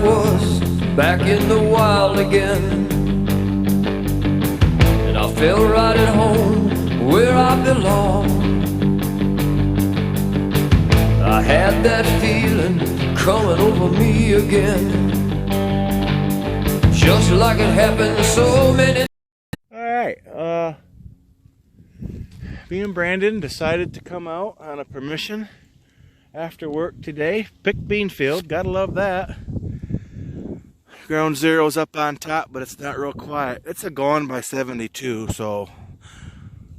was back in the wild again. And I felt right at home where I belong. I had that feeling coming over me again, just like it happened so many. Alright, me and Brandon decided to come out on a permission after work today. Pick bean field, gotta love that. Ground Zero's up on top, but it's not real quiet. It's a gone by 72, so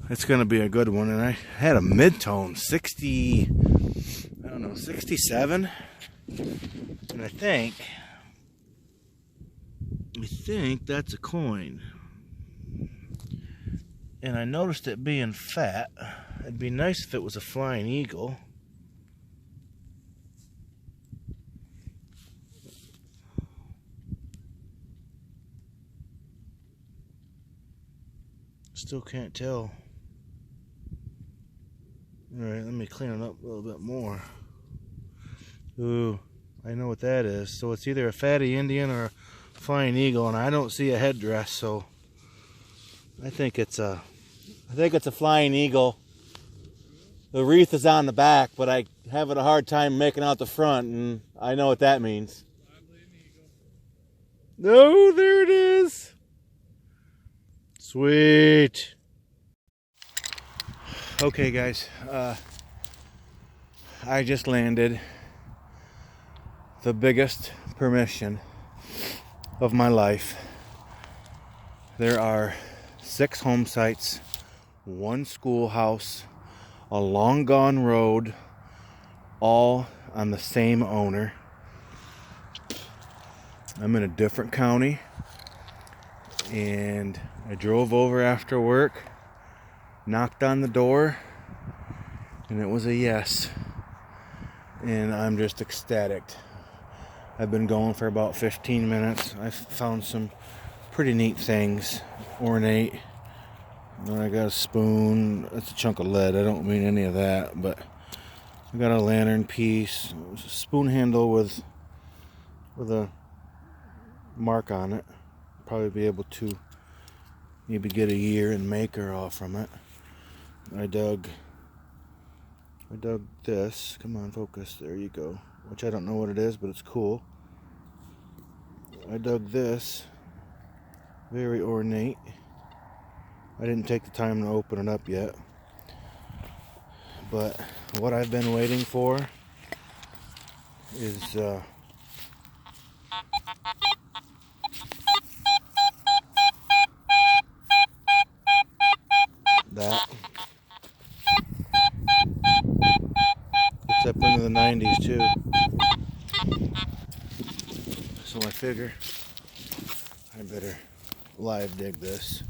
it's gonna be a good one. And I had a mid-tone, 60, I don't know, 67. And I think that's a coin. And I noticed it being fat. It'd be nice if it was a flying eagle. Still can't tell. Alright, let me clean it up a little bit more. Ooh, I know what that is. So it's either a fatty Indian or a flying eagle, and I don't see a headdress, so I think it's a flying eagle. The wreath is on the back, but I having a hard time making out the front, and I know what that means. No, there it is. Sweet. Okay, guys, I just landed the biggest permission of my life. There are 6 home sites, 1 schoolhouse, a long gone road, all on the same owner. I'm in a different county, and I drove over after work, knocked on the door, and it was a yes. And I'm just ecstatic. I've been going for about 15 minutes. I found some pretty neat things, ornate. And I got a spoon. That's a chunk of lead. I don't mean any of that, but I got a lantern piece, a spoon handle with a mark on it. Probably be able to maybe get a year and maker off from it. I dug this. Come on, focus. There you go. Which I don't know what it is, but it's cool. I dug this. Very ornate. I didn't take the time to open it up yet. But what I've been waiting for is that. It's up into the 90s too. So I figure I better live dig this.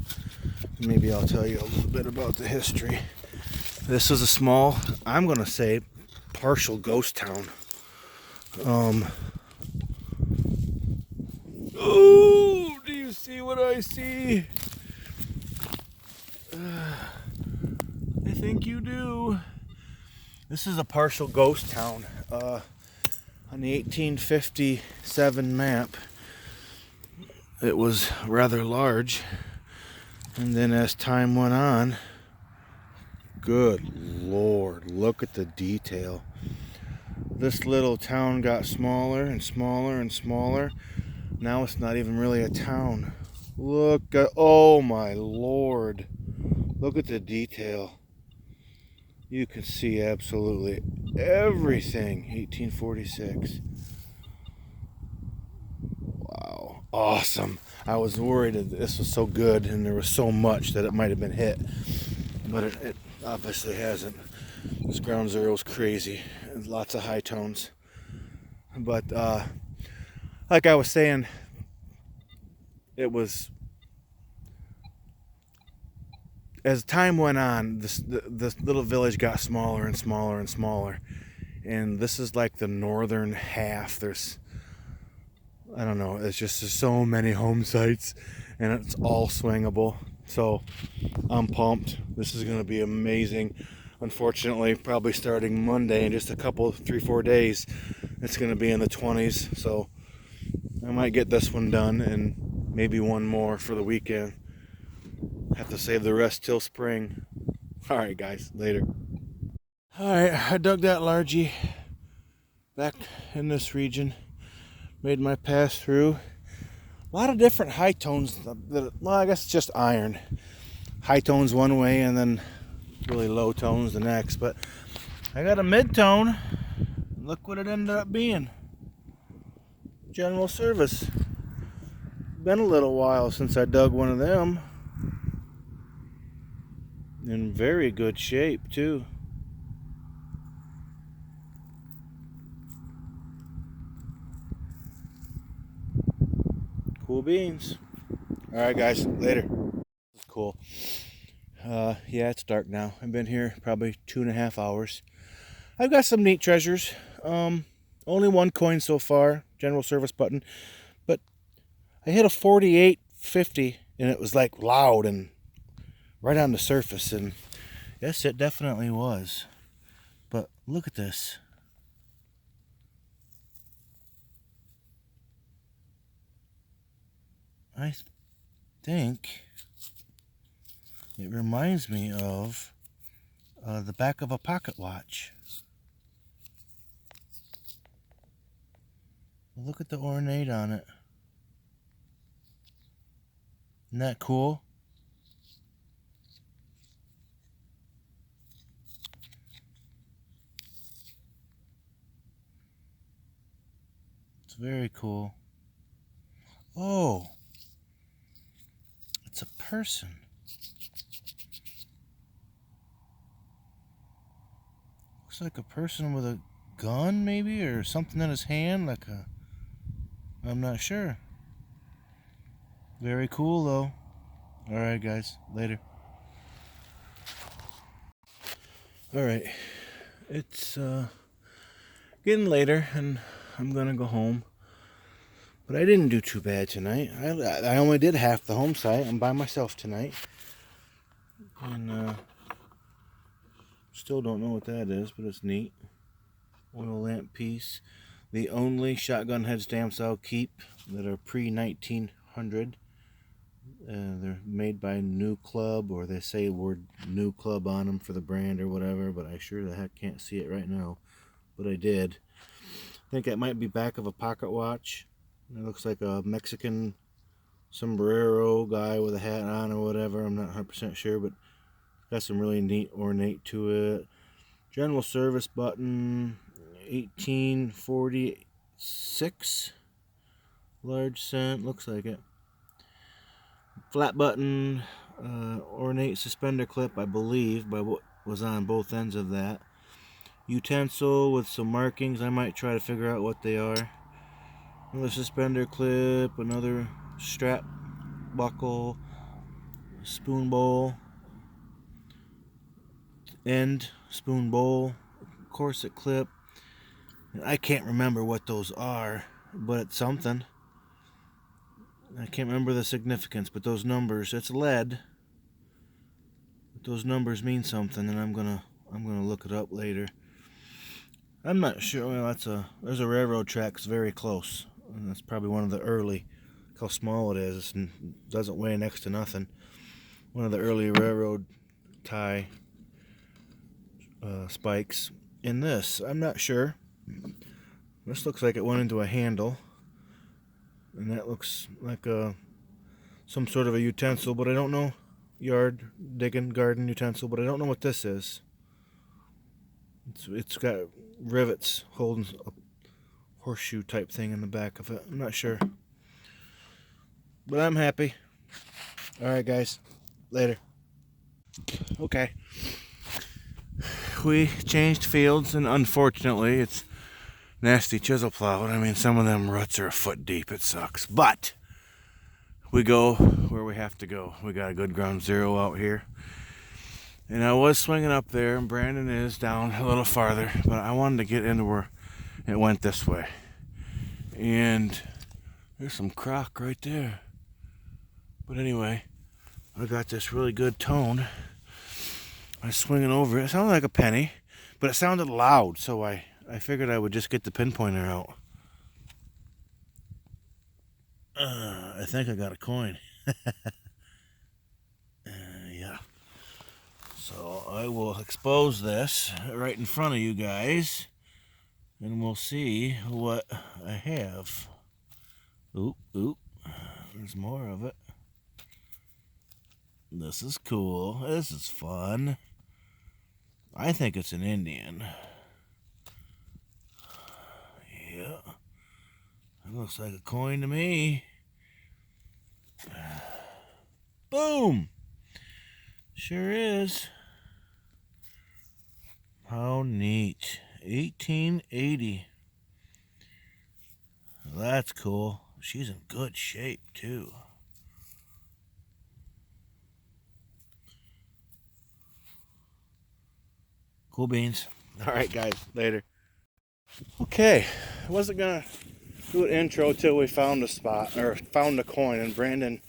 Maybe I'll tell you a little bit about the history. This was a small, I'm gonna say, partial ghost town. Oh, do you see what I see? I think you do. This is a partial ghost town. On the 1857 map, it was rather large. And then as time went on, good Lord, look at the detail. This little town got smaller and smaller and smaller. Now it's not even really a town. Look at, oh my Lord. Look at the detail. You can see absolutely everything. 1846. Wow, awesome. I was worried that this was so good and there was so much that it might have been hit, but it obviously hasn't. This Ground Zero is crazy. Lots of high tones. But like I was saying, it was, as time went on, this little village got smaller and smaller and smaller. And this is like the northern half. There's, I don't know, it's just there's so many home sites and it's all swingable. So I'm pumped. This is going to be amazing. Unfortunately, probably starting Monday in just a couple, 3-4 days, it's going to be in the 20s. So I might get this one done and maybe one more for the weekend. Have to save the rest till spring. Alright guys, later. Alright, I dug that largie back in this region. Made my pass through. A lot of different high tones. Well, I guess it's just iron. High tones one way and then really low tones the next. But I got a mid-tone. Look what it ended up being. General Service. Been a little while since I dug one of them. In very good shape too. Cool beans. Alright guys, later. This is cool. Yeah, it's dark now. I've been here probably 2.5 hours. I've got some neat treasures. Only one coin so far, General Service button. But I hit a 48.50 and it was like loud and right on the surface, and yes, it definitely was. But look at this. I think it reminds me of the back of a pocket watch. Look at the ornate on it. Isn't that cool? It's very cool. Oh, it's a person. Looks like a person with a gun maybe, or something in his hand, like a... I'm not sure. Very cool though. Alright guys, later. Alright, it's getting later and I'm gonna go home. But I didn't do too bad tonight. I only did half the home site. I'm by myself tonight. And still don't know what that is, but it's neat. Oil lamp piece. The only shotgun head stamps I'll keep that are pre-1900. They're made by New Club, or they say the word New Club on them for the brand or whatever, but I sure the heck can't see it right now. But I did. I think that might be back of a pocket watch. It looks like a Mexican sombrero guy with a hat on or whatever. I'm not 100% sure, but got some really neat ornate to it. General Service button, 1846. Large cent, looks like it. Flat button, ornate suspender clip, I believe, by what was on both ends of that. Utensil with some markings. I might try to figure out what they are. Another suspender clip, another strap buckle, spoon bowl, end spoon bowl, corset clip. I can't remember what those are, but it's something. I can't remember the significance, but those numbers, it's lead. But those numbers mean something, and I'm gonna look it up later. I'm not sure. Well, there's a railroad tracks very close. And that's probably one of the early. Look how small it is, and doesn't weigh next to nothing. One of the early railroad tie spikes. In this, I'm not sure. This looks like it went into a handle, and that looks like some sort of a utensil, but I don't know. Yard digging garden utensil, but I don't know what this is. It's got rivets holding a horseshoe type thing in the back of it. I'm not sure, but I'm happy. Alright guys, later. Okay, we changed fields, and unfortunately it's nasty chisel plowing. I mean, some of them ruts are a foot deep. It sucks, but we go where we have to go. We got a good ground zero out here, and I was swinging up there, and Brandon is down a little farther, but I wanted to get into where it went this way. And there's some crock right there. But anyway, I got this really good tone. I was swinging over it. It sounded like a penny, but it sounded loud, so I figured I would just get the pinpointer out. I think I got a coin. Yeah. So I will expose this right in front of you guys, and we'll see what I have. Oop, oop. There's more of it. This is cool. This is fun. I think it's an Indian. Yeah. It looks like a coin to me. Boom! Sure is. How neat. 1880. That's cool. She's in good shape, too. Cool beans. All right, guys. Later. Okay. I wasn't going to do an intro till we found a spot, or found a coin, and Brandon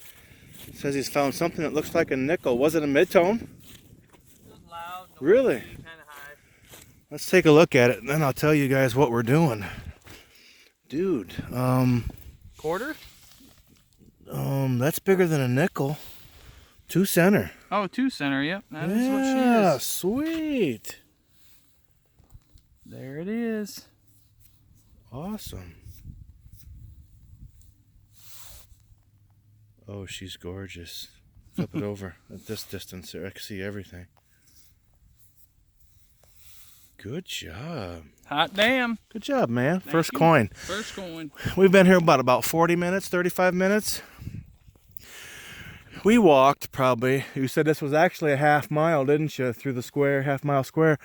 says he's found something that looks like a nickel. Was it a mid-tone? It was loud. Really? Kind of high. Let's take a look at it, and then I'll tell you guys what we're doing. Dude, Quarter? that's bigger than a nickel. 2 center. Oh, 2 center. Yep, that is what she Yeah, is. sweet. There it is. Awesome. Oh, she's gorgeous. Flip it over at this distance here. I can see everything. Good job. Hot damn. Good job, man. Thank First you. coin. First coin. We've been here about 40 minutes, 35 minutes. We walked probably. You said this was actually a half mile, didn't you? Through the square, half-mile square.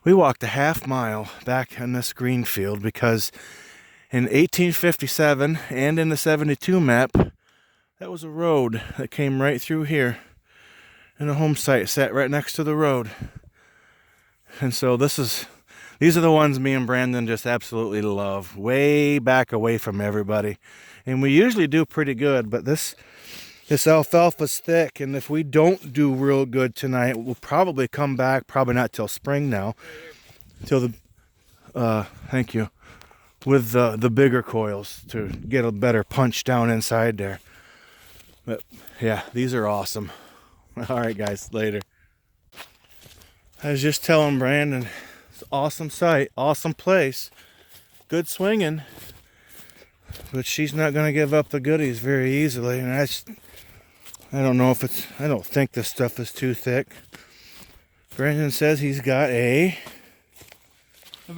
We walked a half mile back in this green field because in 1857 and in the 72 map, that was a road that came right through here. And a home site sat right next to the road. And so these are the ones me and Brandon just absolutely love. Way back away from everybody. And we usually do pretty good, but this alfalfa's thick, and if we don't do real good tonight, we'll probably come back, probably not till spring now, till the, thank you, with the bigger coils to get a better punch down inside there. But yeah, these are awesome. All right, guys, later. I was just telling Brandon, it's an awesome site, awesome place, good swinging, but she's not going to give up the goodies very easily, and I don't think this stuff is too thick. Brandon says he's got I've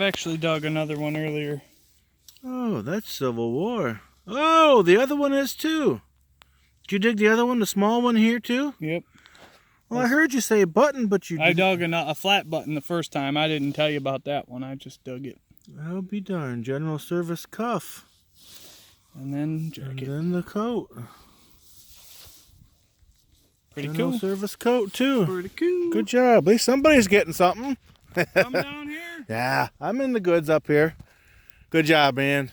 actually dug another one earlier. Oh, that's Civil War. Oh, the other one is too. Did you dig the other one, the small one here too? Yep. Well, I heard you say button, but you I dug a flat button the first time. I didn't tell you about that one. I just dug it. I'll be darned. General Service cuff. And then jerk it. And then the coat. Pretty General cool. Service coat too. Pretty cool. Good job. At least somebody's getting something. Come down here. Yeah, I'm in the goods up here. Good job, man.